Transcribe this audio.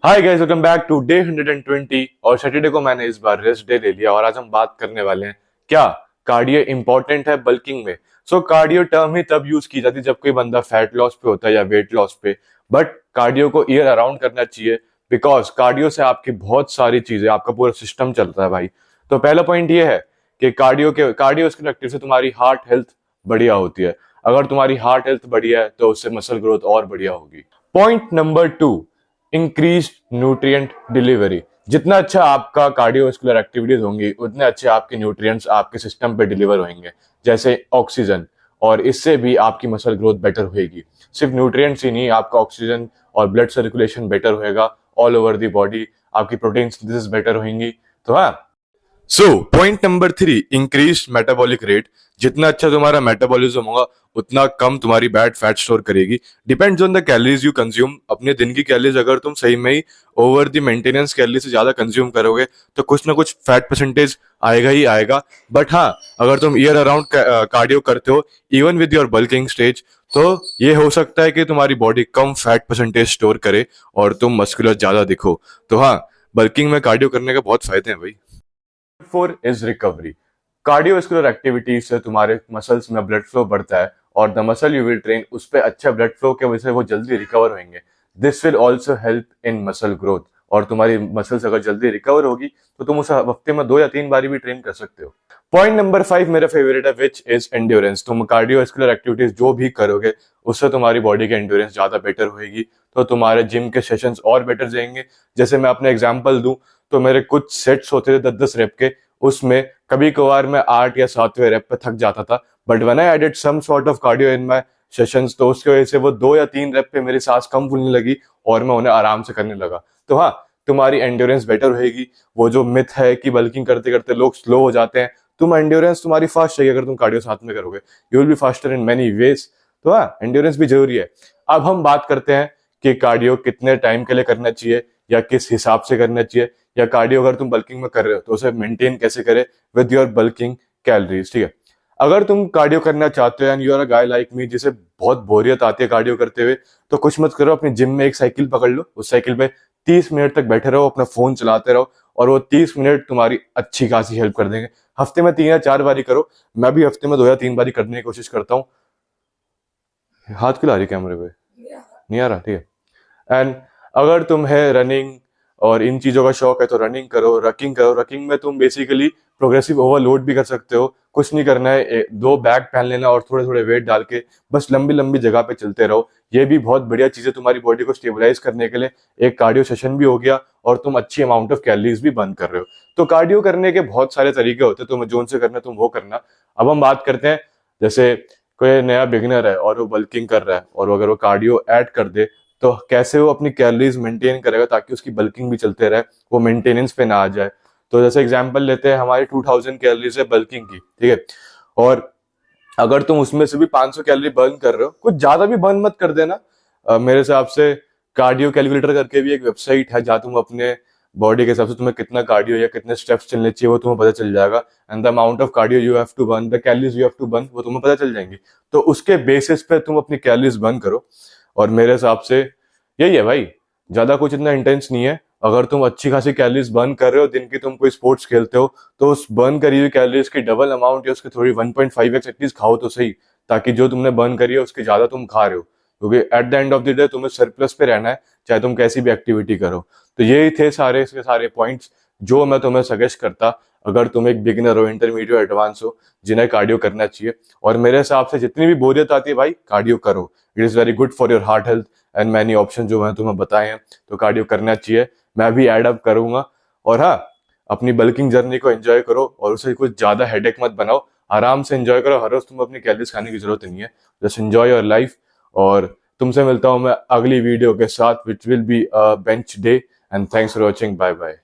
Hi guys, welcome back to day 120। और Saturday को मैंने इस बार रेस्ट डे ले लिया और आज हम बात करने वाले हैं क्या कार्डियो इंपॉर्टेंट है बल्किंग में। कार्डियो टर्म ही तब यूज की जाती है जब कोई बंदा फैट लॉस पे होता है या वेट लॉस पे। बट कार्डियो को ईयर अराउंड करना चाहिए बिकॉज कार्डियो से आपकी बहुत सारी चीजें, आपका पूरा सिस्टम चलता है भाई। तो पहला पॉइंट ये है कि कार्डियो एक्टिव से तुम्हारी हार्ट हेल्थ बढ़िया होती है। अगर तुम्हारी हार्ट हेल्थ बढ़िया है तो उससे मसल ग्रोथ और बढ़िया होगी। Point number 2, increase nutrient delivery. जितना अच्छा आपका कार्डियोवास्कुलर एक्टिविटीज होंगी उतने अच्छे आपके न्यूट्रिएंट्स आपके सिस्टम पे डिलीवर होंगे, जैसे ऑक्सीजन। और इससे भी आपकी मसल ग्रोथ बेटर होगी। सिर्फ न्यूट्रिएंट्स ही नहीं, आपका ऑक्सीजन और ब्लड सर्कुलेशन बेटर होएगा ऑल ओवर दी बॉडी। आपकी प्रोटीन सिंथेसिस बेटर होंगी। तो हाँ, point number 3, increase metabolic rate. जितना अच्छा तुम्हारा मेटाबॉलिज्म होगा उतना कम तुम्हारी बैड फैट स्टोर करेगी। Depends on the calories you consume. अपने दिन की कैलोरीज अगर तुम सही में ही ओवर द मेंटेनेंस कैलोरी से ज्यादा कंज्यूम करोगे तो कुछ ना कुछ फैट परसेंटेज आएगा ही आएगा। बट हाँ, अगर तुम ईयर अराउंड कार्डियो करते हो even with your bulking stage, तो ये हो सकता है कि तुम्हारी बॉडी कम फैट परसेंटेज स्टोर करे और तुम मस्कुलर ज्यादा दिखो। तो हाँ, बल्किंग में कार्डियो करने का बहुत फायदे हैं भाई। 4 इज रिकवरी। कार्डियोवास्कुलर एक्टिविटी से तुम्हारे मसल्स में ब्लड फ्लो बढ़ता है और the muscle you will train उस पर अच्छा ब्लड फ्लो की वजह से वो जल्दी रिकवर होंगे। This will also help in muscle growth. और तुम्हारी मसल्स अगर जल्दी रिकवर होगी तो तुम उसे हफ्ते में 2 या 3 बार भी ट्रेन कर सकते हो। पॉइंट नंबर 5 मेरा फेवरेट है, विच इज एंड्योरेंस। तुम कार्डियोवास्कुलर एक्टिविटीज जो भी करोगे उससे तुम्हारी बॉडी की एंड्योरेंस ज्यादा बेटर होगी, तो तुम्हारे जिम के सेशंस और बेटर जाएंगे। जैसे मैं अपने एग्जांपल दूं तो मेरे कुछ सेट्स होते थे 10-10 रेप के, उसमें कभी कभार मैं 8 या 7वें रेप पे थक जाता था। But when I added some sort of cardio in my sessions तो उसकी वजह से वो 2 या 3 रेप पे मेरी सांस कम फूलने लगी और मैं उन्हें आराम से करने लगा। तो हाँ, तुम्हारी एंड्योरेंस बेटर रहेगी। वो जो मिथ है कि बल्किंग करते करते लोग स्लो हो जाते हैं, तुम एंड्योरेंस तुम्हारी फास्ट रहेगी अगर तुम कार्डियो साथ में करोगे। You will be faster in many ways. तो हाँ, एंड्योरेंस भी जरूरी है। अब हम बात करते हैं कि कार्डियो कितने टाइम के लिए करना चाहिए या किस हिसाब से करना चाहिए, या कार्डियो अगर तुम बल्किंग में कर रहे हो तो उसे मेंटेन कैसे करें विद योर बल्किंग कैलोरीज। ठीक है, अगर तुम कार्डियो करना चाहते हो and you are a guy like me जिसे बहुत बोरियत आती है कार्डियो करते हुए, तो कुछ मत करो, अपनी जिम में एक साइकिल पकड़ लो, उस साइकिल पे 30 मिनट तक बैठे रहो, अपना फोन चलाते रहो और वो 30 मिनट तुम्हारी अच्छी खासी हेल्प कर देंगे। हफ्ते में 3 या 4 बारी करो। मैं भी हफ्ते में 2 या 3 बारी करने की कोशिश करता हूँ। हाथ क्यों ला रही कैमरे पे? नहीं आ रहा? ठीक है। एंड अगर तुम्हें रनिंग और इन चीजों का शौक है तो रनिंग करो, रकिंग करो। रकिंग में तुम बेसिकली प्रोग्रेसिव ओवरलोड भी कर सकते हो। कुछ नहीं करना है, 2 बैग पहन लेना और थोड़े थोड़े वेट डाल के बस लंबी लंबी जगह पे चलते रहो। ये भी बहुत बढ़िया चीज है तुम्हारी बॉडी को स्टेबलाइज करने के लिए। एक कार्डियो सेशन भी हो गया और तुम अच्छी अमाउंट ऑफ कैलोरीज भी बर्न कर रहे हो। तो कार्डियो करने के बहुत सारे तरीके होते हैं, तुम्हें जोन से करना तुम वो करना। अब हम बात करते हैं, जैसे कोई नया बिगिनर है और वो बल्किंग कर रहा है और अगर वो कार्डियो ऐड कर दे तो कैसे वो अपनी कैलोरीज मेंटेन करेगा ताकि उसकी बल्किंग भी चलते रहे, वो मेंटेनेंस पे ना आ जाए। तो जैसे एग्जांपल लेते हैं, हमारी 2000 कैलोरीज है बल्किंग की, ठीक है। और अगर तुम उसमें से भी 500 कैलोरी बर्न कर रहे हो, कुछ ज्यादा भी बर्न मत कर देना। मेरे हिसाब से कार्डियो कैलकुलेटर करके भी एक वेबसाइट है जहां तुम अपने बॉडी के हिसाब से तुम्हें कितना कार्डियो या कितने स्टेप्स चलने चाहिए वो तुम्हें पता चल जाएगा। And the amount of cardio you have to burn, the calories you have to burn, वो तुम्हें पता चल जाएंगी। तो उसके बेसिस पे तुम अपनी कैलोरीज बर्न करो। और मेरे हिसाब से यही है भाई, ज्यादा कुछ इतना इंटेंस नहीं है। अगर तुम अच्छी खासी कैलोरीज बर्न कर रहे हो दिन की, तुम कोई स्पोर्ट्स खेलते हो, तो उस बर्न करी हुई कैलोरीज की डबल अमाउंट या उसकी थोड़ी 1.5x एटलीस्ट खाओ तो सही, ताकि जो तुमने बर्न करी है उसकी ज्यादा तुम खा रहे हो। क्योंकि at the end of the day तुम्हें सरप्लस पे रहना है, चाहे तुम कैसी भी एक्टिविटी करो। तो यही थे सारे के सारे पॉइंट्स जो मैं तुम्हें सजेस्ट करता अगर तुम एक बिगिनर हो, इंटरमीडिएट, एडवांस हो, जिन्हें कार्डियो करना चाहिए। और मेरे हिसाब से जितनी भी बोरियत आती है भाई, कार्डियो करो। It is very good for your heart health and many option जो मैं तुम्हें बताए हैं, तो कार्डियो करना चाहिए। मैं भी एड अप करूंगा। और हाँ, अपनी बल्किंग जर्नी को एंजॉय करो और उसे कुछ ज्यादा हेडेक मत बनाओ, आराम से एंजॉय करो। हर रोज तुम अपनी कैलोरीज खाने की जरूरत नहीं है, जस्ट एंजॉय योर लाइफ। और तुमसे मिलता हूं मैं अगली वीडियो के साथ, which will be a bench day. And thanks for watching, bye bye.